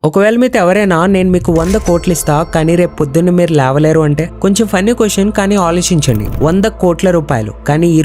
ఒకవేళ మీతో ఎవరైనా నేను మీకు 100 కోట్లు ఇస్తా కానీ రేపు పొద్దున్న మీరు లేవలేరు అంటే కొంచెం ఫన్నీ క్వశ్చన్, కానీ ఆలోచించండి. 100 కోట్ల రూపాయలు కానీ ఈ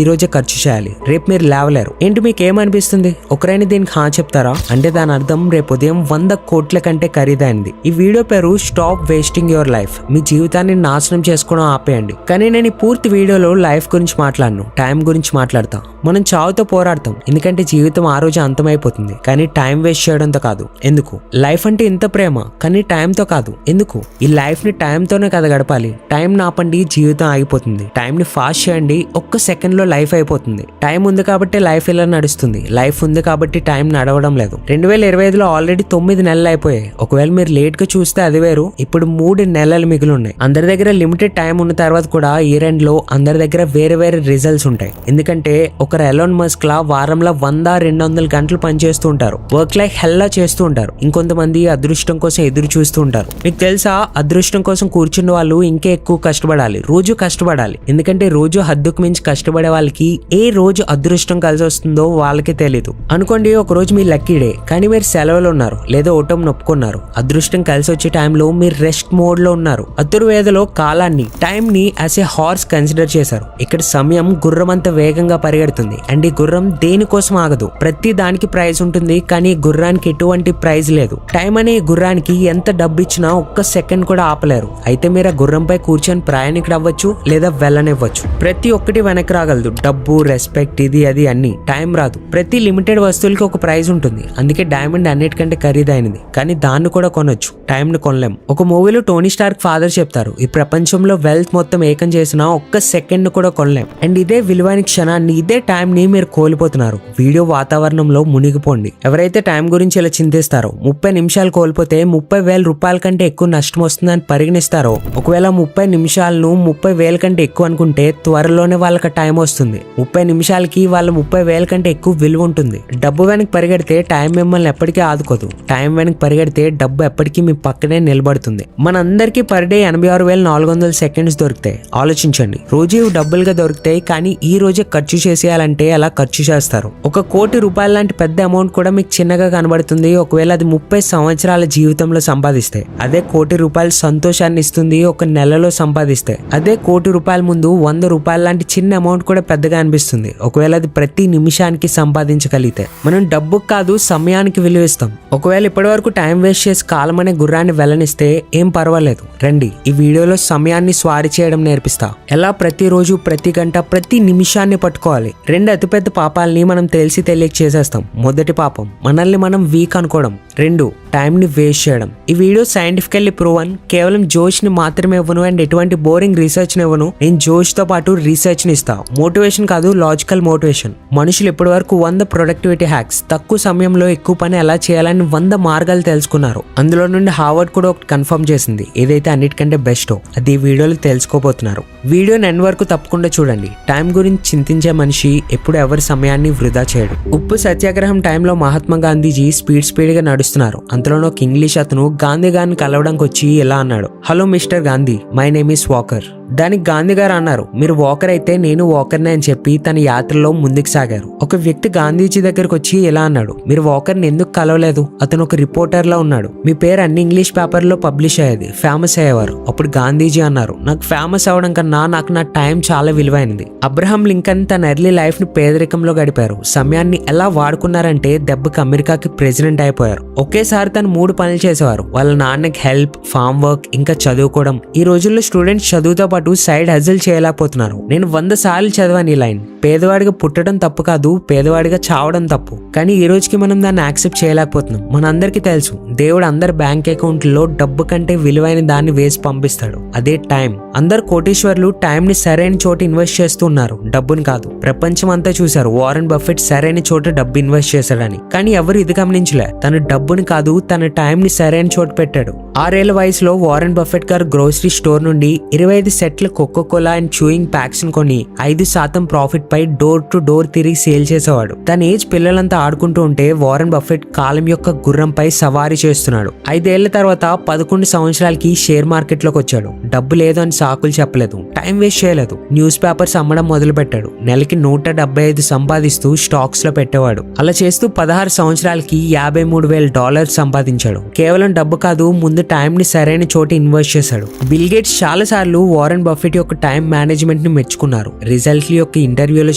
రోజే ఖర్చు చేయాలి, రేపు మీరు లేవలేరు. ఏంటి మీకు ఏమనిపిస్తుంది? ఒకరైనా దీనికి హా చెప్తారా? అంటే దాని అర్థం రేపు ఉదయం 100 కోట్ల కంటే ఖరీదైంది. ఈ వీడియో పేరు స్టాప్ వేస్టింగ్ యువర్ లైఫ్. మీ జీవితాన్ని నాశనం చేసుకోవడం ఆపేయండి. కానీ నేను ఈ పూర్తి వీడియోలో లైఫ్ గురించి మాట్లాడను, టైం గురించి మాట్లాడతా. మనం చావుతో పోరాడతాం ఎందుకంటే జీవితం ఆ రోజు అంతమైపోతుంది, కానీ టైం వేస్ట్ చేయడంతో కాదు. ఎందుకు? లైఫ్ అంటే ఇంత ప్రేమ కానీ టైంతో కాదు. ఎందుకు? ఈ లైఫ్ ని టైంతోనే కదా గడపాలి. టైం నాపండి, జీవితం ఆగిపోతుంది. టైం ని ఫాస్ట్ చేయండి, ఒక్క సెకండ్ లో లైఫ్ అయిపోతుంది. టైం ఉంది కాబట్టి లైఫ్ ఇలా నడుస్తుంది. లైఫ్ ఉంది కాబట్టి టైం నడవడం లేదు. 2025లో ఆల్రెడీ 9 నెలలు అయిపోయాయి. ఒకవేళ మీరు లేట్ గా చూస్తే అది వేరు. ఇప్పుడు 3 నెలలు మిగిలి ఉన్నాయి. అందరి దగ్గర లిమిటెడ్ టైం ఉన్న తర్వాత కూడా ఇయర్ ఎండ్ లో అందరి దగ్గర వేరే వేరే రిజల్ట్స్ ఉంటాయి. ఎందుకంటే ఒకరు ఎలాన్ మస్క్ లా వారంలో 100-200 గంటలు పనిచేస్తూ ఉంటారు. వర్క్ లైక్ హెల్లా చేస్తూ ఉంటారు. ఇంకొంతమంది అదృష్టం కోసం ఎదురు చూస్తూ ఉంటారు. మీకు తెలుసా, అదృష్టం కోసం కూర్చున్న వాళ్ళు ఇంకా ఎక్కువ కష్టపడాలి, రోజు కష్టపడాలి. ఎందుకంటే రోజు హద్దుకు మించి కష్టపడే వాళ్ళకి ఏ రోజు అదృష్టం కలిసి వస్తుందో వాళ్ళకే తెలీదు. అనుకోండి ఒక రోజు మీ లక్కీ డే, కానీ మీరు సెలవులు ఉన్నారు లేదా ఓటం నొప్పుకున్నారు. అదృష్టం కలిసి వచ్చే టైంలో మీరు రెస్ట్ మోడ్ లో ఉన్నారు. అతుర్వేదలో కాలాన్ని, టైం ని యాజ్ ఏ హార్స్ కన్సిడర్ చేశారు. ఇక్కడ సమయం గుర్రం అంత వేగంగా పరిగెడుతుంది. అండ్ ఈ గుర్రం దేనికోసం ఆగదు. ప్రతి దానికి ప్రైజ్ ఉంటుంది, కానీ గుర్రానికి ఎటువంటి ప్రైజ్ లేదు. టైం అనే గుర్రానికి ఎంత డబ్బు ఇచ్చినా ఒక్క సెకండ్ కూడా ఆపలేరు. అయితే మీరు ఆ గుర్రంపై కూర్చొని ప్రయాణికుడు అవ్వచ్చు లేదా వెళ్ళనివ్వచ్చు. ప్రతి ఒక్కటి వెనక్కి రాగలదు. డబ్బు, రెస్పెక్ట్, ఇది అది అన్ని. టైం రాదు. ప్రతి లిమిటెడ్ వస్తువులకి ఒక ప్రైజ్ ఉంటుంది. అందుకే డైమండ్ అన్నిటికంటే ఖరీదైనది, కానీ దాన్ని కూడా కొనొచ్చు, టైం ని కొనలేం. ఒక మూవీలో టోనీ స్టార్క్ ఫాదర్ చెప్తారు, ఈ ప్రపంచంలో వెల్త్ మొత్తం ఏకం చేసినా ఒక్క సెకండ్ కూడా కొనలేం. అండ్ ఇదే విలువైన క్షణాన్ని, ఇదే టైం ని మీరు కోల్పోతున్నారు. వీడియో వాతావరణంలో మునిగిపోండి. ఎవరైతే టైం గురించి ఇలా చింతిస్తారో, 30 నిమిషాలు కోల్పోతే 30,000 రూపాయల కంటే ఎక్కువ నష్టం వస్తుందని పరిగణిస్తారో, ఒకవేళ 30 నిమిషాలను 30,000 కంటే ఎక్కువ అనుకుంటే త్వరలోనే వాళ్ళకి టైం వస్తుంది. 30 నిమిషాలకి వాళ్ళ 30,000 కంటే ఎక్కువ విలువ ఉంటుంది. డబ్బు వెనక్కి పరిగెడితే టైం మిమ్మల్ని ఎప్పటికీ ఆదుకోదు. టైం వెనక్కి పరిగెడితే డబ్బు ఎప్పటికీ మీ పక్కనే నిలబడుతుంది. మనందరికీ పర్ డే 86,400 సెకండ్స్ దొరుకుతాయి. ఆలోచించండి, రోజు డబ్బులుగా దొరుకుతాయి, కానీ ఈ రోజే ఖర్చు చేసేయాలంటే అలా ఖర్చు చేస్తారు. 1 కోటి రూపాయల లాంటి పెద్ద అమౌంట్ కూడా మీకు చిన్నగా కనబడుతుంది. ఒకవేళ అది 30 సంవత్సరాల జీవితంలో సంపాదిస్తే. అదే 1 కోటి రూపాయలు సంతోషాన్ని ఇస్తుంది ఒక నెలలో సంపాదిస్తే. అదే 1 కోటి రూపాయల ముందు 100 రూపాయల లాంటి చిన్న అమౌంట్ కూడా పెద్దగా అనిపిస్తుంది ఒకవేళ అది ప్రతి నిమిషానికి సంపాదించగలిగితే. మనం డబ్బుకు కాదు సమయానికి విలువిస్తాం. ఒకవేళ ఇప్పటి వరకు టైం వేస్ట్ చేసి కాలం అనే గుర్రాన్ని వెళ్ళనిస్తే ఏం పర్వాలేదు. రండి, ఈ వీడియోలో సమయాన్ని స్వారీ చేయడం నేర్పిస్తా. ఎలా ప్రతిరోజు, ప్రతి గంట, ప్రతి నిమిషాన్ని పట్టుకోవాలి. 2 అతిపెద్ద పాపాలని మనం తెలిసి తెలియక చేసేస్తాం. మొదటి పాపం, మనల్ని మనం వీక్ అనుకోవడం. 2, టైం ని వేస్ట్ చేయడం. ఈ వీడియో సైంటిఫికల్లీ ప్రూవన్. కేవలం జోష్ ని మాత్రమే ఇవ్వను అండ్ ఎటువంటి బోరింగ్ రీసెర్చ్ ని ఇవ్వను. నేను జోష్ తో పాటు రీసెర్చ్ ని ఇస్తా. మోటివేషన్ కాదు, లాజికల్ మోటివేషన్. మనుషులు ఇప్పటి వరకు 100 ప్రొడక్టివిటీ హ్యాక్స్, తక్కువ సమయంలో ఎక్కువ పని ఎలా చేయాలని 100 మార్గాలు తెలుసుకున్నారు. అందులో నుండి హార్వర్డ్ కూడా ఒకటి కన్ఫర్మ్ చేసింది, ఏదైతే అన్నిటికంటే బెస్టో అది ఈ వీడియోలో తెలుసుకోబోతున్నారు. వీడియోని ఎండ్ వరకు తప్పకుండా చూడండి. టైం గురించి చింతించే మనిషి ఎప్పుడు ఎవరి సమయాన్ని వృధా చేయడు. ఉప్పు సత్యాగ్రహం టైంలో మహాత్మా గాంధీజీ స్పీడ్ గా నడుస్తున్నారు. అంతలోనో ఒక ఇంగ్లీష్ అతను గాంధీ గారిని కలవడానికి వచ్చి ఇలా అన్నాడు, hello mister Gandhi, my name is walker. దానికి గాంధీ గారు అన్నారు, మీరు వాకర్ అయితే నేను వాకర్నే అని చెప్పి తన యాత్రలో ముందుకు సాగారు. ఒక వ్యక్తి గాంధీజీ దగ్గరకు వచ్చి ఇలా అన్నాడు, మీరు వాకర్ని ఎందుకు కలవలేదు? అతను ఒక రిపోర్టర్ లా ఉన్నాడు. మీ పేరు అన్ని ఇంగ్లీష్ పేపర్లో పబ్లిష్ అయ్యేది, ఫేమస్ అయ్యేవారు. అప్పుడు గాంధీజీ అన్నారు, నాకు ఫేమస్ అవడం కన్నా నాకు నా టైం చాలా విలువైనది. అబ్రహం లింకన్ తన ఎర్లీ లైఫ్ ని పేదరికంలో గడిపారు. సమయాన్ని ఎలా వాడుకున్నారంటే దెబ్బకి అమెరికాకి ప్రెసిడెంట్ అయిపోయారు. ఒకేసారి తను 3 పనులు చేసేవారు. వాళ్ళ నాన్నకి హెల్ప్, ఫార్మ్ వర్క్, ఇంకా చదువుకోవడం. ఈ రోజుల్లో స్టూడెంట్స్ చదువుతో పాటు సైడ్ హజిల్ చేయలేకపోతున్నారు. నేను 100 సార్లు చదివాను ఈ లైన్. పేదవాడిగా పుట్టడం తప్పు కాదు, పేదవాడిగా చావడం తప్పు. కానీ ఈ రోజుకి మనం దాన్ని యాక్సెప్ట్ చేయలేకపోతున్నాం. మనందరికీ తెలుసు, దేవుడు అందరి బ్యాంక్ అకౌంట్లో డబ్బు కంటే విలువైన దాన్ని వేసి పంపిస్తాడు, అదే టైం. అందరు కోటీశ్వర్లు టైం ని సరైన చోట ఇన్వెస్ట్ చేస్తున్నారు, డబ్బుని కాదు. ప్రపంచం అంతా చూశారు, వారెన్ బఫెట్ సరైన చోట డబ్బు ఇన్వెస్ట్ చేశాడని. కానీ ఎవరు ఇది గమనించలే, తన డబ్బుని కాదు తన టైం ని సరైన చోట పెట్టాడు. 6 ఏళ్ల వయసులో వారెన్ బఫెట్ గారు గ్రోసరీ స్టోర్ నుండి 25 సెట్ల కోకోకోలా అండ్ చూయింగ్ ప్యాక్స్ కొని 5% ప్రాఫిట్ పై డోర్ టు డోర్ తిరిగి సేల్ చేసేవాడు. తన ఏజ్ పిల్లలంతా ఆడుకుంటూ ఉంటే వారెన్ బఫెట్ కాలం యొక్క గుర్రంపై సవారీ చేస్తున్నాడు. 5 ఏళ్ల తర్వాత 11 సంవత్సరాలకి షేర్ మార్కెట్ లోకి వచ్చాడు. డబ్బు లేదు అని సాకులు చెప్పలేదు, టైం వేస్ట్ చేయలేదు, న్యూస్ పేపర్స్ అమ్మడం మొదలు పెట్టాడు. నెలకి 175 సంపాదిస్తూ స్టాక్స్ లో పెట్టేవాడు. అలా చేస్తూ 16 సంవత్సరాలకి $53,000 సంపాదించాడు. కేవలం డబ్బు కాదు, ముందు టైం ని సరైన చోట ఇన్వెస్ట్ చేశాడు. బిల్ గేట్స్ చాలా సార్లు వారెన్ బఫెట్ యొక్క టైం మేనేజ్మెంట్ ని మెచ్చుకున్నారు. రిజల్ట్ యొక్క ఇంటర్వ్యూలో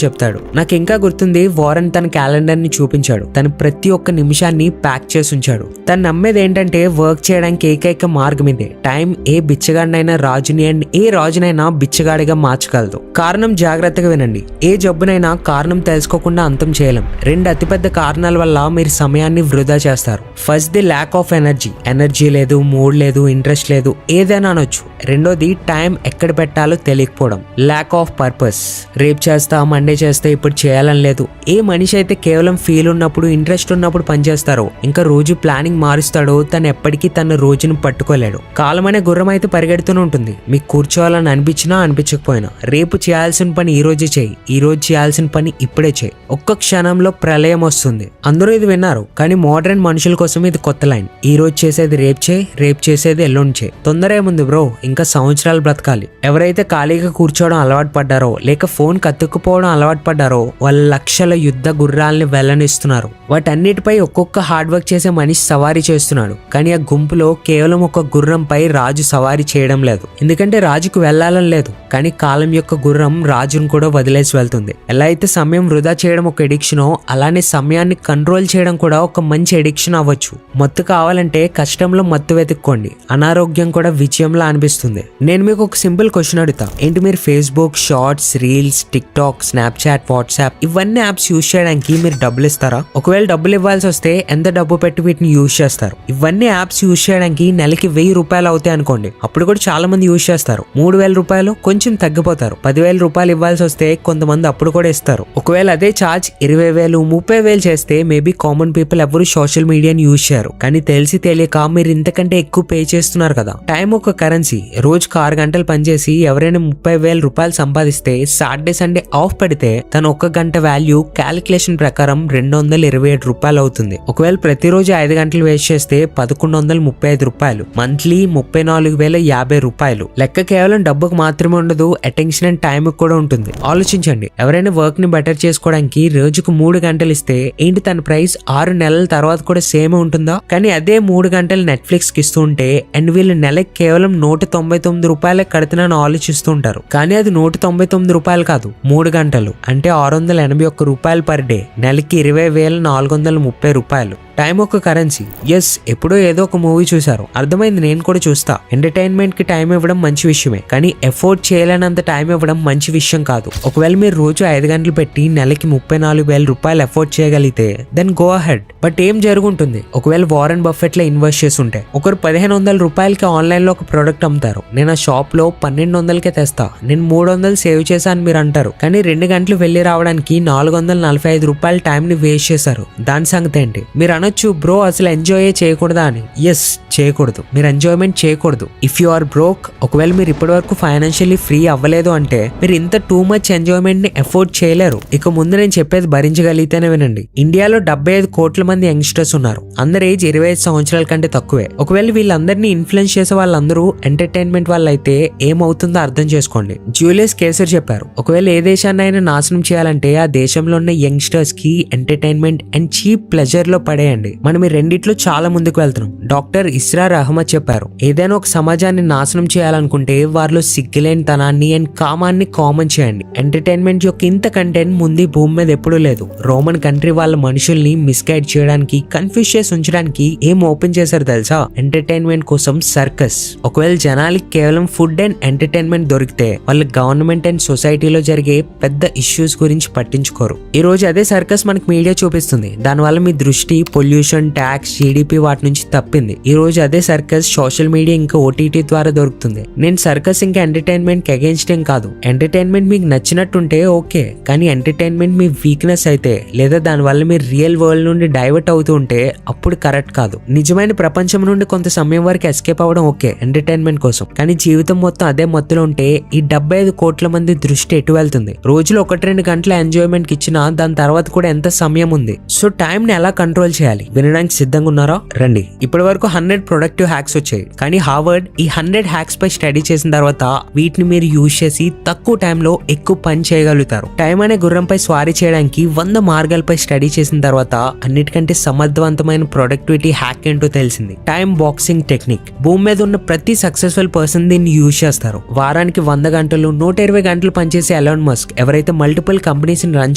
చెప్తాడు, నాకు ఇంకా గుర్తుంది, వారెన్ తన క్యాలెండర్ ని చూపించాడు, తను ప్రతి ఒక్క నిమిషాన్ని ప్యాక్ చేసి ఉంచాడు. తను నమ్మేది ఏంటంటే వర్క్ చేయడానికి ఏకైక మార్గం ఇదే. టైం ఏ బిచ్చగాడినైనా రాజుని అండ్ ఏ రాజునైనా బిచ్చగాడిగా మార్చగలదు. కారణం జాగ్రత్తగా వినండి. ఏ జబ్బునైనా కారణం తెలుసుకోకుండా అంతం చేయలేం. 2 అతిపెద్ద కారణాల వల్ల మీరు సమయాన్ని వృధా చేస్తారు. First the lack of energy లేదు, మూడ్ లేదు, ఇంట్రెస్ట్ లేదు, ఏదైనా అనొచ్చు. రెండోది టైం ఎక్కడ పెట్టాలో తెలియకపోవడం, ల్యాక్ ఆఫ్ పర్పస్. రేపు చేస్తా, మండే చేస్తే, ఇప్పుడు చేయాలని లేదు. ఏ మనిషి అయితే కేవలం ఫీల్ ఉన్నప్పుడు, ఇంట్రెస్ట్ ఉన్నప్పుడు పనిచేస్తారో, ఇంకా రోజు ప్లానింగ్ మారుస్తాడో, తను ఎప్పటికీ తన రోజును పట్టుకోలేడు. కాలం అనే గుర్రం అయితే పరిగెడుతూనే ఉంటుంది. మీకు కూర్చోవాలని అనిపించినా అనిపించకపోయినా రేపు చేయాల్సిన పని ఈ రోజు చేయి, ఈ రోజు చేయాల్సిన పని ఇప్పుడే చేయి. ఒక్క క్షణంలో ప్రళయం వస్తుంది. అందరూ ఇది విన్నారు, కానీ మోడర్న్ మనుషుల కోసం ఇది కొత్త లైన్. ఈ రోజు చేసేది రేపు చేయి, రేపు చేసేది ఎల్లుండి చేయి. తొందర ఏముంది బ్రో, ఇంకా సంవత్సరాలు బ్రతకాలి. ఎవరైతే ఖాళీగా కూర్చోవడం అలవాటు పడ్డారో, లేక ఫోన్ కత్తుక్కుపోవడం అలవాటు పడ్డారో, వాళ్ళ లక్షల యుద్ధ గుర్రాలని వెల్లనిస్తున్నారు. వాటన్నిటిపై ఒక్కొక్క హార్డ్ వర్క్ చేసే మనిషి సవారీ చేస్తున్నాడు. కానీ ఆ గుంపులో కేవలం ఒక గుర్రంపై రాజు సవారీ చేయడం లేదు. ఎందుకంటే రాజుకు వెళ్లాలని లేదు, కానీ కాలం యొక్క గుర్రం రాజును కూడా వదిలేసి వెళ్తుంది. ఎలా అయితే సమయం వృధా చేయడం ఒక ఎడిక్షనో, అలానే సమయాన్ని కంట్రోల్ చేయడం కూడా ఒక మంచి ఎడిక్షన్ అవ్వచ్చు. మత్తు కావాలంటే కష్టంలో మత్తు వెతుక్కోండి. అనారోగ్యం కూడా విజయంలా అనిపిస్తుంది. నేను మీకు ఒక సింపుల్ క్వశ్చన్ అడుగుతా. ఏంటి మీరు Facebook, shorts, reels, TikTok, Snapchat, WhatsApp ఇవన్నీ యాప్స్ యూజ్ చేయడానికి మీరు డబ్బులు ఇస్తారా? ఒకవేళ డబ్బులు ఇవ్వాల్సి వస్తే ఎంత డబ్బు పెట్టి వీటిని యూజ్ చేస్తారు? ఇవన్నీ యాప్స్ యూజ్ చేయడానికి నెలకి $1000 అవుతాయి అనుకోండి. అప్పుడు కూడా చాలా మంది యూజ్ చేస్తారు. $3000 కొంచెం తగ్గిపోతారు. $10,000 ఇవ్వాల్సి వస్తే కొంతమంది అప్పుడు కూడా ఇస్తారు. ఒకవేళ అదే ఛార్జ్ 20,000, 30,000 చేస్తే మేబీ కామన్ పీపుల్ ఎవరు సోషల్ మీడియాని యూజ్ చేయరు. కానీ తెలిసి తెలియక మీరు ఇంతకంటే ఎక్కువ పే చేస్తున్నారు కదా. టైం ఒక కరెన్సీ. రోజుకు 6 గంటలు పనిచేసి ఎవరైనా $30,000 సంపాదిస్తే సాటర్డే సండే ఆఫ్ పెడితే తన 1 గంట వాల్యూ క్యాలిక్యులేషన్ ప్రకారం $227 అవుతుంది. ఒకవేళ ప్రతిరోజు 5 గంటలు వేస్ట్ చేస్తే $1135. మంత్లీ $34,050. లెక్క కేవలం డబ్బుకు మాత్రమే ఉండదు, అటెన్షన్ అండ్ టైం కూడా ఉంటుంది. ఆలోచించండి, ఎవరైనా వర్క్ ని బెటర్ చేసుకోవడానికి రోజుకు 3 గంటలు ఇస్తే ఏంటి తన ప్రైస్ 6 నెలల తర్వాత కూడా సేమ్ ఉంటుందా? కానీ అదే 3 గంటలు నెట్ఫ్లిక్స్ కి ఇస్తూ ఉంటే అండ్ వీళ్ళు నెలకి కేవలం $199 కడుతున్నాను ఆలోచిస్తూ ఉంటారు. కానీ అది $199 కాదు, 3 గంటలు అంటే $681 పర్ డే. నెలకి $20,430. టైం ఒక కరెన్సీ. ఎస్, ఎప్పుడో ఏదో ఒక మూవీ చూసారు, అర్థమైంది, నేను కూడా చూస్తా. ఎంటర్టైన్మెంట్ కి టైం ఇవ్వడం మంచి విషయమే, కానీ ఎఫోర్డ్ చేయలేనంత టైం ఇవ్వడం మంచి విషయం కాదు. ఒకవేళ మీరు రోజు 5 గంటలు పెట్టి నెలకి $34,000 ఎఫోర్డ్ చేయగలిగితే దెన్ గో అహెడ్. బట్ ఏం జరుగుతుంది? ఒకవేళ వారెన్ బఫెట్ లో ఇన్వెస్ట్ చేసి ఉంటే ఒకరు $1,500 ఆన్లైన్ లో ఒక ప్రోడక్ట్ అమ్ముతారు. నేను ఆ షాప్ లో $1,200 తెస్తా, నేను $300 సేవ్ చేశాను మీరు అంటారు. కానీ 2 గంటలు వెళ్లి రావడానికి $445 టైం ని వేస్ట్ చేశారు. దాని సంగతి ఏంటి? మీరు అనొచ్చు, బ్రో అసలు ఎంజాయ్ చేయకూడదా అని. ఎస్, చేయకూడదు. మీరు ఎంజాయ్మెంట్ చేయకూడదు. ఇఫ్ యు ఆర్ బ్రోక్, ఒకవేళ మీరు ఇప్పటి వరకు ఫైనాన్షియల్లీ ఫ్రీ అవ్వలేదు అంటే మీరు ఇంత టూ మచ్ ఎంజాయ్మెంట్ ని ఎఫోర్డ్ చేయలేరు. ఇక ముందు నేను చెప్పేది భరించగలిగితేనే వినండి. ఇండియాలో 75 కోట్ల మంది యంగ్స్టర్స్ ఉన్నారు. అందరి ఏజ్ 25 సంవత్సరాల కంటే తక్కువే. ఒకవేళ వీళ్ళందరినీ ఇన్ఫ్లుయెన్స్ చేసే వాళ్ళందరూ ఎంటర్టైన్మెంట్ వాళ్ళైతే ఏమవుతుందో అర్థం చేసుకోండి. జూలియస్ కేసర్ చెప్పారు, ఒకవేళ ఏ దేశాన్ని అయినా నాశనం చేయాలంటే ఆ దేశంలో ఉన్న యంగ్స్టర్స్ కి ఎంటర్టైన్మెంట్ అండ్ చీప్ ప్లెజర్ లో పడేయండి. మనం ఈ రెండిట్లో చాలా ముందుకు వెళ్తున్నాం. డాక్టర్ ఇస్రార్ అహ్మద్ చెప్పారు, ఏదైనా ఒక సమాజాన్ని నాశనం చేయాలనుకుంటే వారిలో సిగ్గులేని తనాన్ని అండ్ కామాన్ని కామన్ చేయండి. ఎంటర్టైన్మెంట్ యొక్క ఇంత కంటెంట్ ముందు భూమి మీద ఎప్పుడూ లేదు. రోమన్ కంట్రీ వాళ్ళ మనుషుల్ని మిస్గైడ్ చేయడానికి, కన్ఫ్యూజ్ చేసి ఉంచడానికి ఏం ఓపెన్ చేశారు తెలుసా? ఎంటర్టైన్మెంట్ కోసం సర్కస్. ఒకవేళ జనాలకి కేవలం ఫుడ్ అండ్ ఎంటర్టైన్మెంట్ దొరికితే వాళ్ళు గవర్నమెంట్ అండ్ సొసైటీలో జరిగే పెద్ద ఇష్యూస్ గురించి పట్టించుకోరు. ఈ రోజు అదే సర్కస్ మనకి మీడియా చూపిస్తుంది. దానివల్ల మీ దృష్టి పొల్యూషన్, ట్యాక్స్, జీడిపి వాటి నుంచి తప్పింది. ఈ రోజు అదే సర్కస్ సోషల్ మీడియా ఇంకా ఓటీటీ ద్వారా దొరుకుతుంది. నేను సర్కస్ ఇంకా ఎంటర్టైన్మెంట్ కి అగేన్స్ట్ ఏం కాదు. ఎంటర్టైన్మెంట్ మీకు నచ్చినట్టుంటే ఓకే, కానీ ఎంటర్టైన్మెంట్ మీ వీక్నెస్ అయితే లేదా దానివల్ల మీరు రియల్ వరల్డ్ నుండి డైవర్ట్ అవుతూ ఉంటే అప్పుడు కరెక్ట్ కాదు. నిజమైన ప్రపంచం నుండి కొంత సమయం వరకు ఎస్కేప్ అవ్వడం ఓకే ఎంటర్టైన్మెంట్ కోసం, కానీ జీవితం మొత్తం అదే మత్తులో ఉంటే ఈ 75 కోట్ల మంది దృష్టి ఎటు వెళ్తుంది? రోజులో 1-2 గంటల ఎంజాయ్మెంట్ కి ఇచ్చినా దాని తర్వాత కూడా ఎంత సమయం ఉంది? సో టైం ని ఎలా కంట్రోల్ చేయాలి వినడానికి సిద్ధంగా ఉన్నారా? రండి. ఇప్పటి వరకు 100 ప్రొడక్టివ్ హ్యాక్స్ వచ్చాయి, కానీ హార్వర్డ్ ఈ 100 హ్యాక్స్ పై స్టడీ చేసిన తర్వాత వీటిని మీరు యూజ్ చేసి తక్కువ టైంలో ఎక్కువ పని చేయగలుగుతారు. టైం అనే గుర్రంపై స్వారీ చేయడానికి 100 మార్గాలపై స్టడీ చేసిన తర్వాత అన్నిటికంటే సమర్థవంతమైన ప్రొడక్టివిటీ హ్యాక్ ఏంటో తెలిసింది. Time boxing technique. భూమి మీద ఉన్న ప్రతి సక్సెస్ఫుల్ పర్సన్ దీన్ని యూజ్ చేస్తారు. వారానికి 100 గంటలు 120 గంటలు పనిచేసే ఎలాన్ మస్క్ ఎవరైతే మల్టిపుల్ కంపెనీస్ ని రన్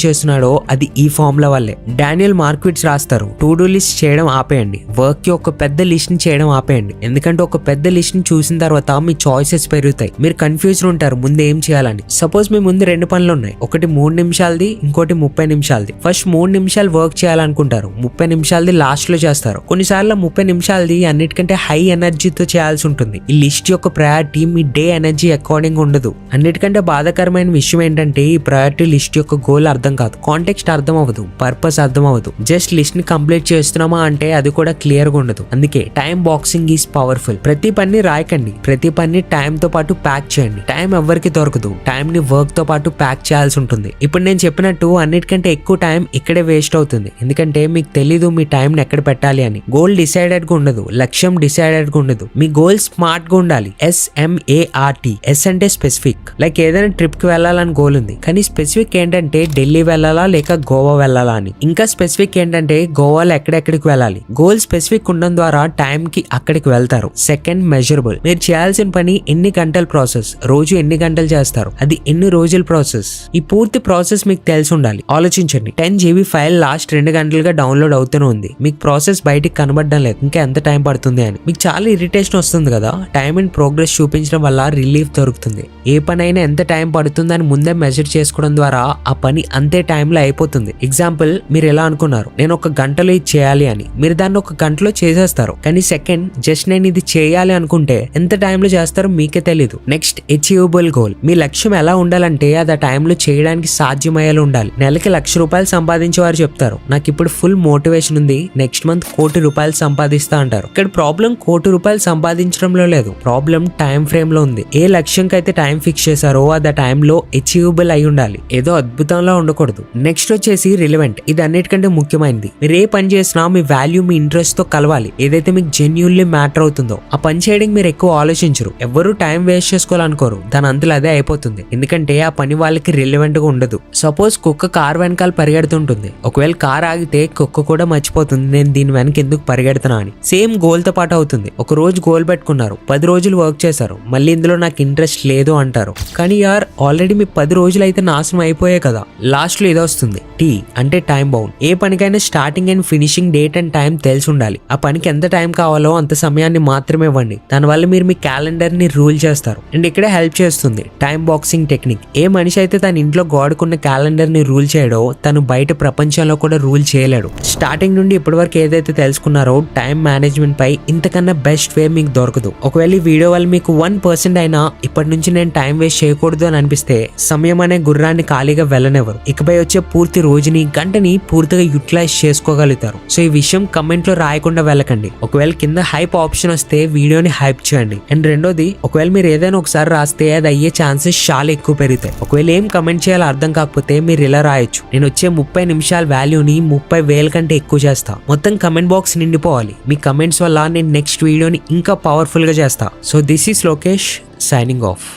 చేస్తున్నాడో అది ఈ ఫార్ములా వల్లే. డానియల్ మార్క్విట్స్ రాస్తారు, టు డూ లిస్ట్ చేయడం ఆపేయండి, వర్క్ కి ఒక పెద్ద లిస్ట్ ని చేయడం ఆపేయండి. ఎందుకంటే ఒక పెద్ద లిస్ట్ ని చూసిన తర్వాత మీ చాయిసెస్ పెరుగుతాయి. మీరు కన్ఫ్యూజ్ ఉంటారు ముందు ఏం చేయాలని. సపోజ్ మీ ముందు 2 పనులు ఉన్నాయి, ఒకటి 3 నిమిషాలది, ఇంకోటి 30 నిమిషాలది. ఫస్ట్ 3 నిమిషాలు వర్క్ చేయాలనుకుంటారు, 30 నిమిషాలది లాస్ట్ లో చేస్తారు. కొన్నిసార్లు 30 నిమిషాలది అన్నిటికంటే హై ఎనర్జీతో చేయాల్సి ఉంటుంది. ఈ లిస్ట్ యొక్క ప్రయారిటీ మీ డే ఎనర్జీ అకార్డింగ్ ఉండదు. అన్నిటికంటే బాధాకరమైన విషయం ఏంటంటే ఈ ప్రయారిటీ లిస్ట్ యొక్క గోల్ అర్థం కాదు, కాంటెక్స్ట్ అర్థం అవ్వదు, పర్పస్ అర్థం అవ్వదు. జస్ట్ లిస్ట్ ని కంప్లీట్ చేస్తున్నామా అంటే అది కూడా క్లియర్ గా ఉండదు. అందుకే టైం బాక్సింగ్ ఈజ్ పవర్ఫుల్. ప్రతి పని రాయకండి, ప్రతి పని టైం తో పాటు ప్యాక్ చేయండి. టైం ఎవరికి దొరకదు, టైం ని వర్క్ తో పాటు ప్యాక్ చేయాల్సి ఉంటుంది. ఇప్పుడు నేను చెప్పినట్టు అన్నిటికంటే ఎక్కువ టైం ఇక్కడే వేస్ట్ అవుతుంది, ఎందుకంటే మీకు తెలీదు మీ టైం ని ఎక్కడ పెట్టాలి అని. గోల్ డిసైడెడ్ గా ఉండదు, లక్ష్యం డిసైడెడ్ గా ఉండదు. మీ గోల్ స్మార్ట్ గా ఉండాలి. SMART. S అంటే స్పెసిఫిక్, లైక్ ఏదైనా ట్రిప్ కి వెళ్ళాలని గోల్ ఉంది, కానీ స్పెసిఫిక్ ఏంటంటే ఢిల్లీ వెళ్ళాలా లేక గోవా వెళ్ళాలా అని. ఇంకా స్పెసిఫిక్ ఏంటంటే గోవాలో ఎక్కడెక్కడికి వెళ్ళాలి. గోల్ స్పెసిఫిక్ ఉండడం ద్వారా టైం కి అక్కడికి వెళ్తారు. Second, measurable. మీరు చేయాల్సిన పని ఎన్ని గంటల ప్రాసెస్, రోజు ఎన్ని గంటలు చేస్తారు, అది ఎన్ని రోజుల ప్రాసెస్, ఈ పూర్తి ప్రాసెస్ మీకు తెలిసి ఉండాలి. ఆలోచించండి, 10 GB ఫైల్ లాస్ట్ 2 గంటలుగా డౌన్లోడ్ అవుతూనే ఉంది, మీకు ప్రాసెస్ బయటికి కనబడడం లేదు, ఇంకా ఎంత టైం పడుతుంది అని. మీకు చాలా ఇరిటేషన్ వస్తుంది కదా. టైం అండ్ ప్రోగ్రెస్ చూపించడం వల్ల రిలీఫ్ దొరుకుతుంది. ఏ పని అయినా ఎంత టైం పడుతుందని ముందే మెజర్ చేసుకోవడం ద్వారా ఆ పని అంతే టైంలో అయిపోతుంది. ఎగ్జాంపుల్, మీరు ఎలా అనుకున్నారు నేను 1 గంటలో ఇది చేయాలి అని, మీరు దాన్ని 1 గంటలో చేసేస్తారు. కానీ సెకండ్, జస్ట్ నేను ఇది చేయాలి అనుకుంటే ఎంత టైంలో చేస్తారో మీకే తెలీదు. Next, achievable goal. మీ లక్ష్యం ఎలా ఉండాలంటే అది ఆ టైంలో చేయడానికి సాధ్యమయ్యేలా ఉండాలి. నెలకి ₹1,00,000 సంపాదించే వారు చెప్తారు నాకు ఇప్పుడు ఫుల్ మోటివేషన్ ఉంది, నెక్స్ట్ మంత్ ₹1,00,00,000 సంపాదిస్తా అంటారు. ఇక్కడ ప్రాబ్లం ₹1,00,00,000 సంపాదించడంలో లేదు, ప్రాబ్లం టైం ఫ్రేమ్ లో ఉంది. ఏ లక్ష్యంకి అయితే టైం ఫిక్స్ చేశారో అది ఆ టైంలో అచీవబుల్ అయి ఉండాలి, ఏదో అద్భుతంలా ఉండకూడదు. నెక్స్ట్ వచ్చేసి రిలవెంట్. ఇది అన్నిటికంటే ముఖ్యమైనది. మీరు ఏ పని చేసినా మీ వాల్యూ మీ ఇంట్రెస్ట్ తో కలవాలి. ఏదైతే మీకు జెన్యూన్లీ మ్యాటర్ అవుతుందో ఆ పని చేయడానికి మీరు ఎక్కువ ఆలోచించరు. ఎవరు టైం వేస్ట్ చేసుకోవాలనుకోరు, దాని అంతలో అదే అయిపోతుంది, ఎందుకంటే ఆ పని వాళ్ళకి రిలవెంట్ గా ఉండదు. సపోజ్ కుక్క కార్ వెనకాల పరిగెడుతుంటుంది, ఒకవేళ కార్ ఆగితే కుక్క కూడా మర్చిపోతుంది నేను దీని వెనక ఎందుకు పరిగెడుతున్నా అని. సేమ్ గోల్ తో పాటు అవుతుంది. ఒక రోజు గోల్ పెట్టుకున్నారు, 10 రోజులు వర్క్ చేశారు, మళ్ళీ ఇందులో నాకు ఇంట్రెస్ట్ లేదు అంటారు. కానీ యార్ ఆల్రెడీ మీ 10 రోజులు అయితే నాశనం అయిపోయాయి కదా. లాస్ట్ లో ఇది వస్తుంది, T అంటే టైం బౌండ్. ఏ పనికైనా starting and finishing date and time తెలిసి ఉండాలి. ఆ పనికి ఎంత టైం కావాలో అంత సమయాన్ని మాత్రమే ఇవ్వండి. దానివల్ల మీరు మీ క్యాలెండర్ ని రూల్ చేస్తారు. అండ్ ఇక్కడే హెల్ప్ చేస్తుంది టైం బాక్సింగ్ టెక్నిక్. ఏ మనిషి అయితే తన ఇంట్లో గోడకున్న క్యాలెండర్ ని రూల్ చేయడో తను బయట ప్రపంచంలో కూడా రూల్ చేయలేడు. స్టార్టింగ్ నుండి ఇప్పటి వరకు ఏదైతే తెలుసుకున్నారో టైం మేనేజ్మెంట్ పై ఇంతకన్నా బెస్ట్ వే మీకు దొరకదు. ఒకవేళ ఈ వీడియో వల్ల మీకు 1% అయినా ఇప్పటి నుంచి నేను టైం వేస్ట్ చేయకూడదు అని అనిపిస్తే సమయం అనే గుర్రాన్ని ఖాళీగా వెళ్ళనివ్వరు. ఇకపై వచ్చే పూర్తి రోజుని గంటని పూర్తిగా యూటిలైజ్ చేసుకోగలుగుతారు. సో ఈ విషయం కమెంట్ లో రాయకుండా వెళ్ళకండి. ఒకవేళ కింద హైప్ ఆప్షన్ వస్తే వీడియోని హైప్ చేయండి. అండ్ రెండోది, ఒకవేళ మీరు ఏదైనా ఒకసారి రాస్తే అది అయ్యే ఛాన్సెస్ చాలా ఎక్కువ పెరుగుతాయి. ఒకవేళ ఏం కమెంట్ చేయాలో అర్థం కాకపోతే మీరు ఇలా రాయొచ్చు, నేను వచ్చే 30 నిమిషాల వాల్యూని 30,000 కంటే ఎక్కువ చేస్తా. మొత్తం కమెంట్ బాక్స్ నిండిపోవాలి. మీ కమెంట్స్ వల్ల నేను నెక్స్ట్ వీడియోని ఇంకా పవర్ఫుల్ గా చేస్తా. So this is Lokesh signing off.